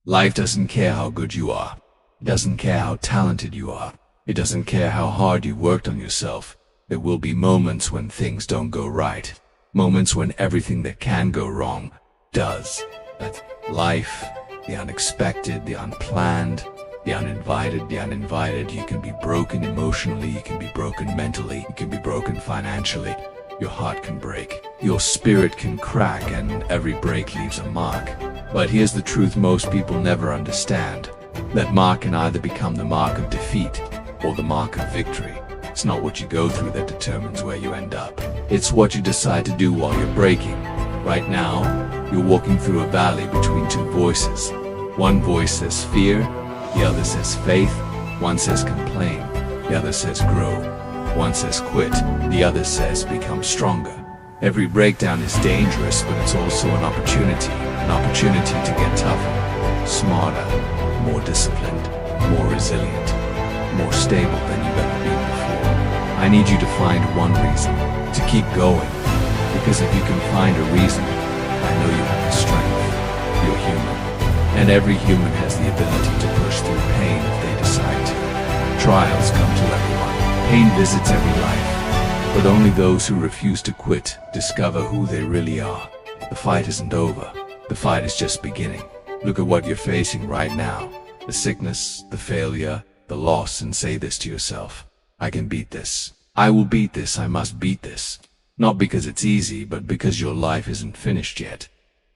Life doesn't care how good you are. It doesn't care how talented you are. It doesn't care how hard you worked on yourself. There will be moments when things don't go right. Moments when everything that can go wrong does. That's life, the unexpected, the unplanned, the uninvited. You can be broken emotionally, you can be broken mentally, you can be broken financially. Your heart can break, your spirit can crack, and every break leaves a mark. But here's the truth most people never understand. That mark can either become the mark of defeat or the mark of victory. It's not what you go through that determines where you end up. It's what you decide to do while you're breaking. Right now, you're walking through a valley between two voices. One voice says fear, the other says faith. One says complain, the other says grow. One says quit, the other says become stronger. Every breakdown is dangerous, but it's also an opportunity to get tougher, smarter, more disciplined, more resilient, more stable than you've ever been before. I need you to find one reason to keep going, because if you can find a reason, I know you have the strength. You're human, and every human has the ability to push through pain if they decide to. Trials come to everyone. Pain visits every life, but only those who refuse to quit discover who they really are. The fight isn't over. The fight is just beginning. Look at what you're facing right now. The sickness, the failure, the loss, and say this to yourself. I can beat this. I will beat this. I must beat this. Not because it's easy, but because your life isn't finished yet.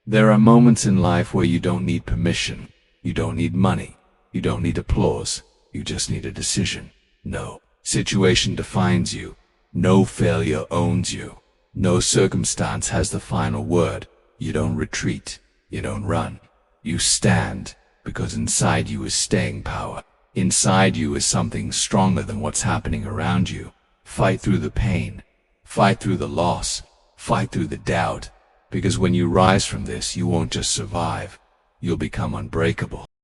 There are moments in life where you don't need permission. You don't need money. You don't need applause. You just need a decision. No situation defines you. No failure owns you. No circumstance has the final word. You don't retreat. You don't run. You stand, because inside you is staying power. Inside you is something stronger than what's happening around you. Fight through the pain. Fight through the loss. Fight through the doubt. Because when you rise from this, you won't just survive. You'll become unbreakable.